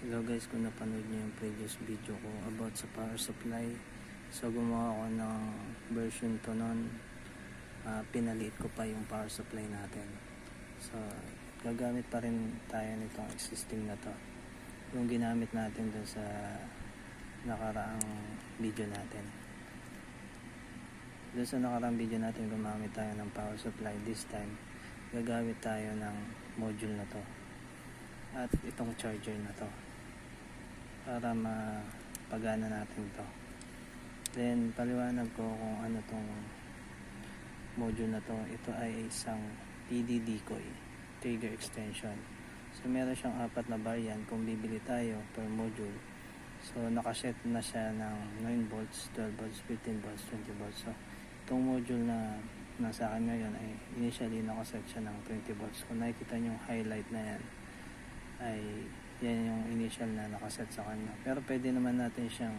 Hello guys, kung napanood nyo yung previous video ko about sa power supply, so gumawa ako ng version to nun. Pinaliit ko pa yung power supply natin, so gagamit pa rin tayo nitong existing na to, yung ginamit natin dun sa nakaraang video natin. Dun sa nakaraang video natin gumamit tayo ng power supply. This time gagamit tayo ng module na to at itong charger na to para mapagana natin to. Then paliwanag ko kung ano tong module na to. Ito ay isang PD decoy trigger extension. So meron siyang 4 na variant kung bibili tayo per module. So nakaset na siya ng 9 volts, 12 volts, 15 volts, 20 volts. So itong module na nasa akin ngayon ay initially nakaset siya ng 20 volts. Kung nakikita nyo yung highlight na yan, ay yan yung initial na nakaset sa kanya. Pero pwede naman natin siyang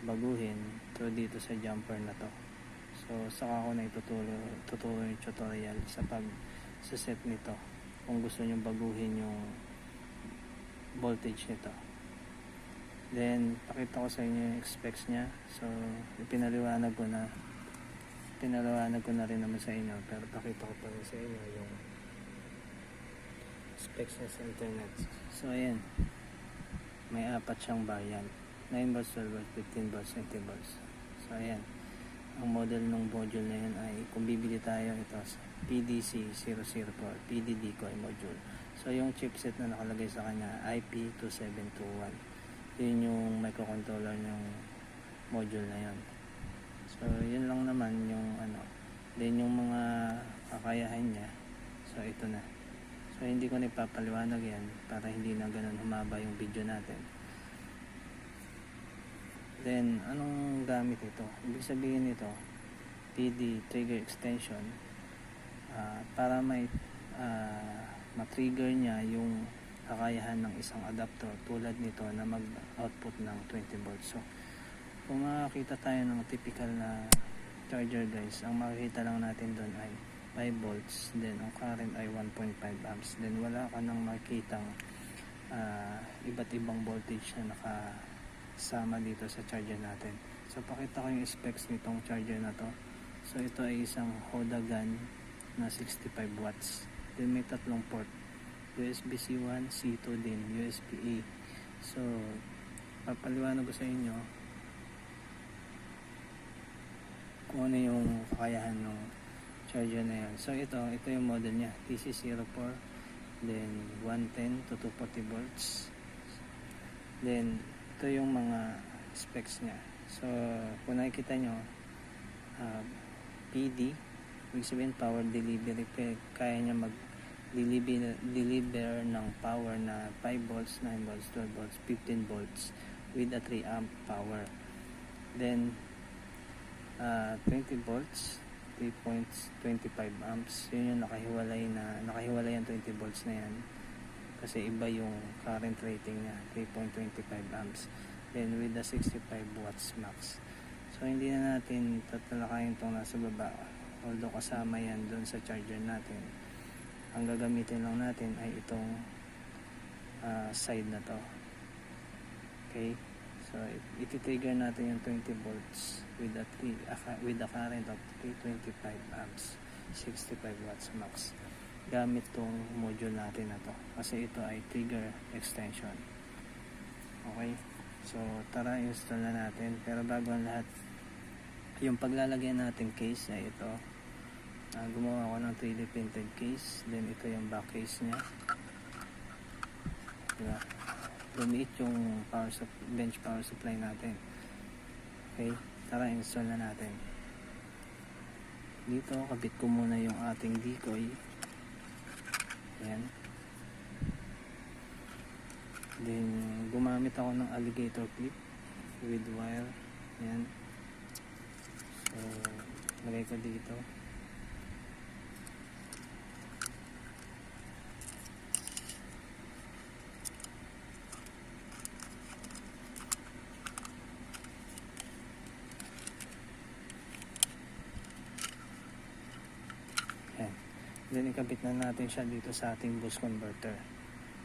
baguhin through dito sa jumper na to. So saka ko na ituturo yung tutorial sa set nito kung gusto nyo baguhin yung voltage nito. Then pakita ko sa inyo yung specs nya. So pinaliwanag ko na rin naman sa inyo, pero pakita ko pa rin sa inyo yung specs niya sa internet. So ayan, may 4 siyang variant, 9 volts, 12 volts, 15 volts, 20 volts. So ayan, ang model ng module na yun ay kung bibili tayo ito sa PDC004 PD decoy module. So yung chipset na nakalagay sa kanya IP2721, yun yung microcontroller ng module na yun. So yun lang naman yung then yung mga kakayahan niya. So ito na. So hindi ko na ipapaliwanag yan para hindi na ganun humaba yung video natin. Then anong gamit ito? Ibig sabihin nito, PD trigger extension, para ma-trigger niya yung kakayahan ng isang adapter tulad nito na mag-output ng 20 volts. So kung makakita tayo ng typical na charger guys, ang makikita lang natin doon ay 5 volts, then ang current ay 1.5 amps. Then wala ka nang makitang iba't ibang voltage na nakasama dito sa charger natin. So pakita ko yung specs nitong charger na to. So ito ay isang Hodagan na 65 watts. Then may 3 port, USB-C 1, C2 din, USB-A. So papaliwanag ko sa inyo kung ano yung kakayahan ng charger na yan. So ito yung model niya, TC04, then 110 to 240 volts. Then ito yung mga specs niya. So kung nakikita nyo, PD, ibig sabihin power delivery, kaya niya mag-deliver ng power na 5 volts, 9 volts, 12 volts, 15 volts with a 3 amp power. Then 20 volts, 3.25 amps. Yun yung nakahiwalay ang 20 volts na yan kasi iba yung current rating niya, 3.25 amps. Then with the 65 watts max. So hindi na natin tatalakayin itong nasa baba, although kasama yan dun sa charger natin. Ang gagamitin lang natin ay itong side na to. Okay, so iti-trigger natin yung 20 volts with a current of 325 amps, 65 watts max, gamit tong module natin na to kasi ito ay trigger extension. Okay, so tara install na natin. Pero bago ang lahat, yung paglalagyan natin case ay ito. Gumawa ako ng 3D printed case. Then ito yung back case nya, diba? Lumiit yung bench power supply natin. Okay, tara install na natin. Dito kabit ko muna yung ating decoy. Ayan. Then gumamit ako ng alligator clip with wire. Ayan. So lagay ko dito. Then ikabit na natin siya dito sa ating boost converter.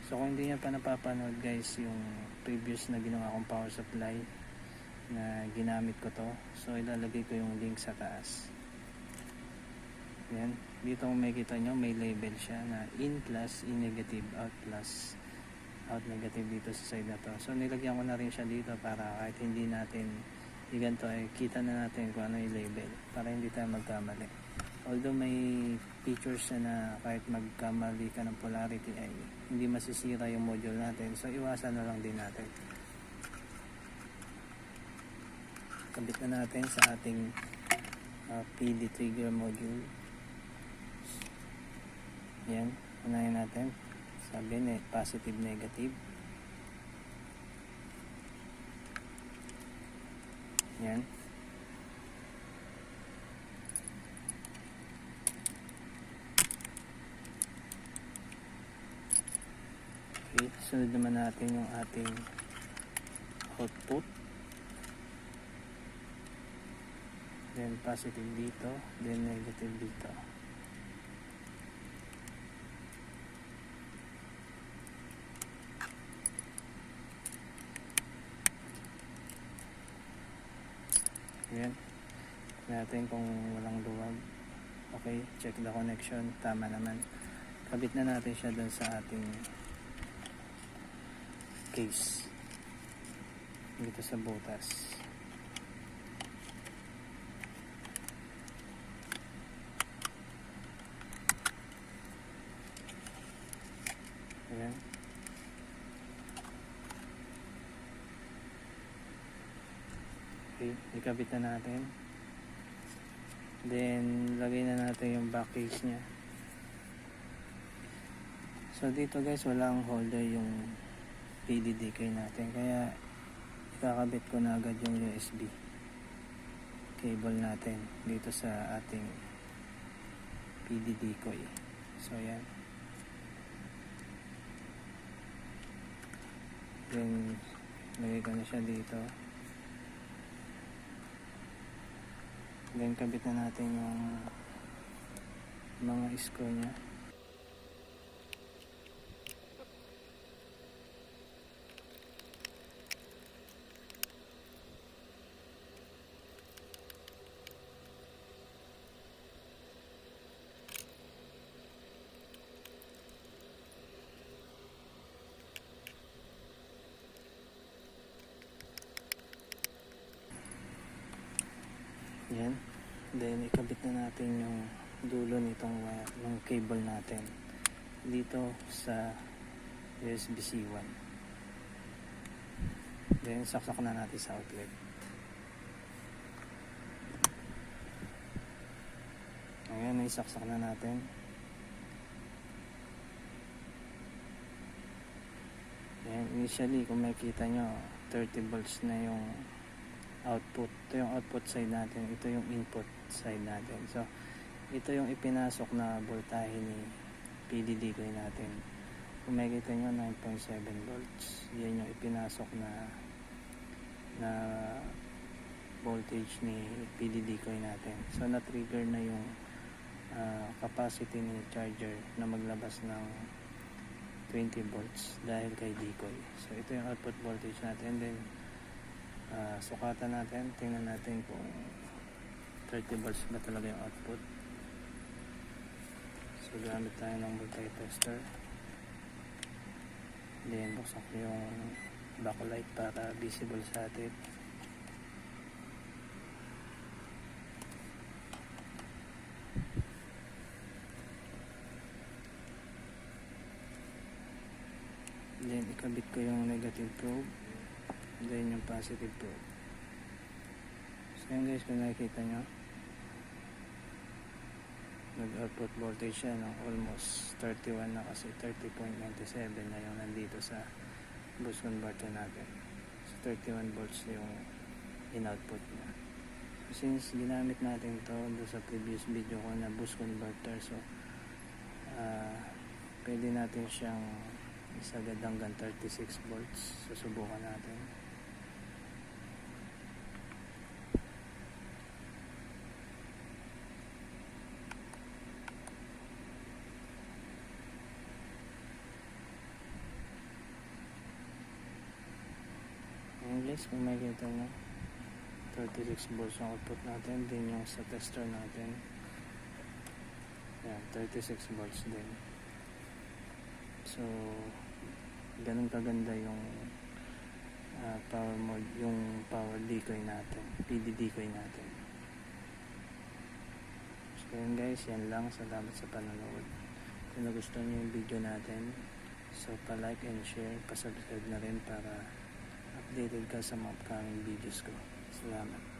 So kung hindi nyo pa napapanood guys yung previous na ginawa kong power supply na ginamit ko to, so ilalagay ko yung link sa taas. Yan, dito kung makikita nyo may label siya na in plus, in negative, out plus, out negative dito sa side na to. So nilagyan ko na rin siya dito para kahit hindi natin ganito ay kita na natin kung ano yung label para hindi tayo magkamali. Although may features na kahit magkamali ka ng polarity ay hindi masisira yung module natin, so iwasan na lang din natin. Kabit na natin sa ating PD trigger module. Yan, unahin natin. Sabi positive, negative. Yan. Okay, sunod naman natin yung ating output. Then positive dito, then negative dito. Ayan. Natin kung walang luwag. Okay, check the connection. Tama naman. Kabit na natin siya dun sa ating case. Dito sa butas. Ayan. Okay, ikabit na natin. Then, lagay na natin yung back case nya. So, dito guys, walang holder yung PD decoy natin. Kaya, ikakabit ko na agad yung USB cable natin dito sa ating PD decoy. So, yan. Then, lagay ko na siya dito. Then kabit na natin yung mga screw nya. Yan. Then ikabit na natin yung dulo nitong ng cable natin dito sa USB-C 1. Then saksak na natin sa outlet. Ayan, isaksak na natin. Ayan, initially kung makikita nyo 30 volts na yung output. Ito yung output side natin, ito yung input side natin. So ito yung ipinasok na voltahe ni PD decoy natin. Kung makikita nyo 9.7 volts, yan yung ipinasok na voltage ni PD decoy natin. So na trigger na yung capacity ni charger na maglabas ng 20 volts dahil kay decoy. So ito yung output voltage natin. Then sukatan natin, tingnan natin kung 30 volts ba talaga yung output. So gamit tayo ng multi-tester. Then buksan ko yung backlight para visible sa atin. Then ikabit ko yung negative probe, then yung positive probe. So yun guys, kung nakikita nyo, nag-output voltage siya ng almost 31 na, kasi 30.97 na yung nandito sa boost converter natin. So 31 volts yung in-output niya. So since ginamit natin to doon sa previous video ko na boost converter, so pwede natin siyang isagad hanggang 36 volts. Susubukan natin. guys, kung makikita nyo, 36 volts ang output natin. Din yung sa tester natin, yan, 36 volts din. So ganun kaganda yung power mode, yung power decoy natin, PD decoy natin. So yun guys, yan lang. Salamat sa panonood. Kung nagustuhan nyo yung video natin, so pa-like and share, pa-subscribe na rin para updated ka sa mga upcoming videos ko. Salamat.